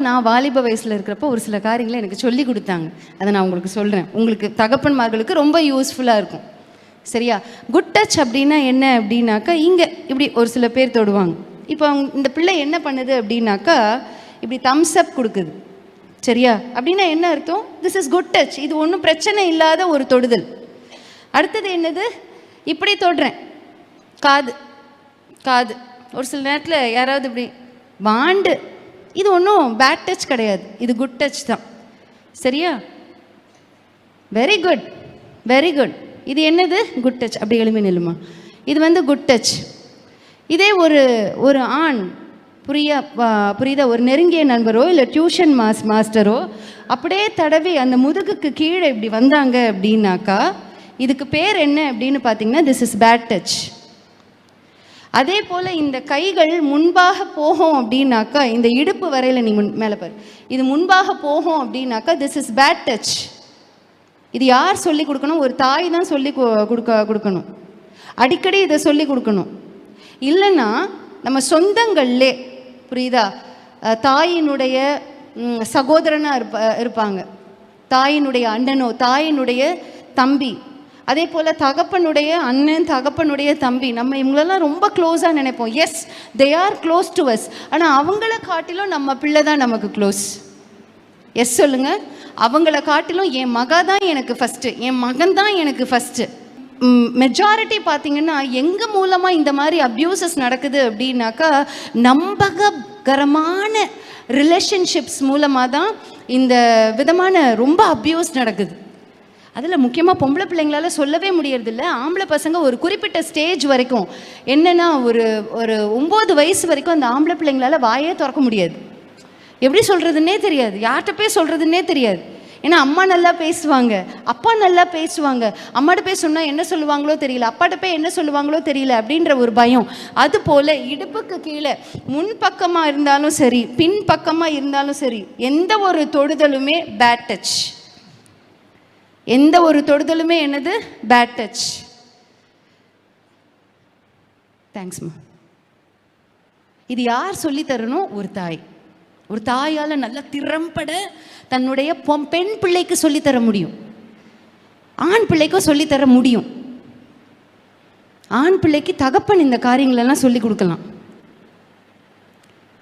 நான் வாலிப வயசில் இருக்கிறப்போ ஒரு சில காரியங்களை எனக்கு சொல்லி கொடுத்தாங்க. அதை நான் உங்களுக்கு சொல்கிறேன். உங்களுக்கு தகப்பன்மார்களுக்கு ரொம்ப யூஸ்ஃபுல்லாக இருக்கும். சரியா? குட் டச் அப்படின்னா என்ன அப்படின்னாக்கா, இங்கே இப்படி ஒரு சில பேர் தொடுவாங்க. இப்போ இந்த பிள்ளை என்ன பண்ணுது அப்படின்னாக்கா, இப்படி தம்ஸ் அப் கொடுக்குது. சரியா? அப்படின்னா என்ன அர்த்தம்? This is good touch. இது ஒன்றும் பிரச்சனை இல்லாத ஒரு தொடுதல். அடுத்தது என்னது? இப்படி தொடுறேன். காது காது ஒரு சில நேரத்தில் யாராவது இப்படி வாண்டு, இது ஒன்றும் பேட் டச் கிடையாது, இது குட் டச் தான். சரியா? Very good, very good. இது என்னது? Good touch. அப்படி எழுமி நில்லுமா. இது குட் டச். இதே ஒரு ஆண் புரியுதா, ஒரு நெருங்கிய நண்பரோ இல்லை டியூஷன் மாஸ்டரோ அப்படியே தடவி அந்த முதுகுக்கு கீழே இப்படி வந்தாங்க அப்படின்னாக்கா, இதுக்கு பேர் என்ன அப்படின்னு பார்த்தீங்கன்னா, திஸ் இஸ் பேட் டச். அதே போல் இந்த கைகள் முன்பாக போகும் அப்படின்னாக்கா, இந்த இடுப்பு வரையில் நீ மேலே பாரு, இது முன்பாக போகும் அப்படின்னாக்கா, திஸ் இஸ் பேட் டச். இது யார் சொல்லி கொடுக்கணும்? ஒரு தாய் தான் சொல்லி கொடுக்கணும். அடிக்கடி இதை சொல்லி கொடுக்கணும். இல்லைன்னா நம்ம சொந்தங்கள்லே, புரியுதா, தாயினுடைய சகோதரனாக இருப்பாங்க, தாயினுடைய அண்ணனோ தாயினுடைய தம்பி, அதே போல் தகப்பனுடைய அண்ணன் தகப்பனுடைய தம்பி, நம்ம இவங்களெல்லாம் ரொம்ப க்ளோஸாக நினைப்போம். Yes, they are close to us. ஆனால் அவங்கள காட்டிலும் நம்ம பிள்ளை தான் நமக்கு க்ளோஸ். எஸ் சொல்லுங்கள். அவங்கள காட்டிலும் என் மக தான் எனக்கு ஃபஸ்ட்டு, என் மகன் தான் எனக்கு ஃபஸ்ட்டு. மெஜாரிட்டி பார்த்திங்கன்னா எங்கள் மூலமாக இந்த மாதிரி அப்யூசஸ் நடக்குது அப்படின்னாக்கா, நம்பகரமான ரிலேஷன்ஷிப்ஸ் மூலமாக தான் இந்த விதமான ரொம்ப அப்யூஸ் நடக்குது. அதில் முக்கியமாக பொம்பளை பிள்ளைங்களால் சொல்லவே முடியறதில்ல. ஆம்பளை பசங்க ஒரு குறிப்பிட்ட ஸ்டேஜ் வரைக்கும், என்னென்னா ஒரு 9 வயசு வரைக்கும் அந்த ஆம்பளை பிள்ளைங்களால் வாயே திறக்க முடியாது. எப்படி சொல்கிறதுன்னே தெரியாது, யார்கிட்ட போய் சொல்கிறதுன்னே தெரியாது. ஏன்னா அம்மா நல்லா பேசுவாங்க, அப்பா நல்லா பேசுவாங்க, அம்மாட்ட போய் சொன்னால் என்ன சொல்லுவாங்களோ தெரியல, அப்பாட்ட போய் என்ன சொல்லுவாங்களோ தெரியல அப்படின்ற ஒரு பயம். அதுபோல் இடுப்புக்கு கீழே முன்பக்கமாக இருந்தாலும் சரி, பின் பக்கமாக இருந்தாலும் சரி, எந்த ஒரு தொடுதலுமே பேட் டச். எந்த ஒரு தொடுதலுமே என்னது? Bad touch. தேங்க்ஸ்மா. இது யார் சொல்லி தரணும்? ஒரு தாய். ஒரு தாயால் நல்லா திறம்பட தன்னுடைய பெண் பிள்ளைக்கு சொல்லித்தர முடியும், ஆண் பிள்ளைக்கும் சொல்லித்தர முடியும். ஆண் பிள்ளைக்கு தகப்பன் இந்த காரியங்களெல்லாம் சொல்லி கொடுக்கலாம்.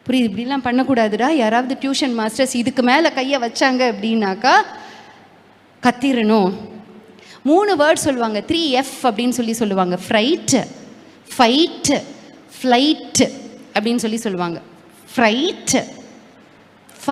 புரியுது? இப்படிலாம் பண்ணக்கூடாதுடா. யாராவது டியூஷன் மாஸ்டர்ஸ் இதுக்கு மேலே கையை வச்சாங்க அப்படின்னாக்கா கத்திரணும். 3 வேர்ட் சொல்லுவாங்க, 3F அப்படின்னு சொல்லுவாங்க. ஃப்ரைட், ஃபைட், ஃப்ளைட் அப்படின்னு சொல்லுவாங்க. ஃப்ரைட்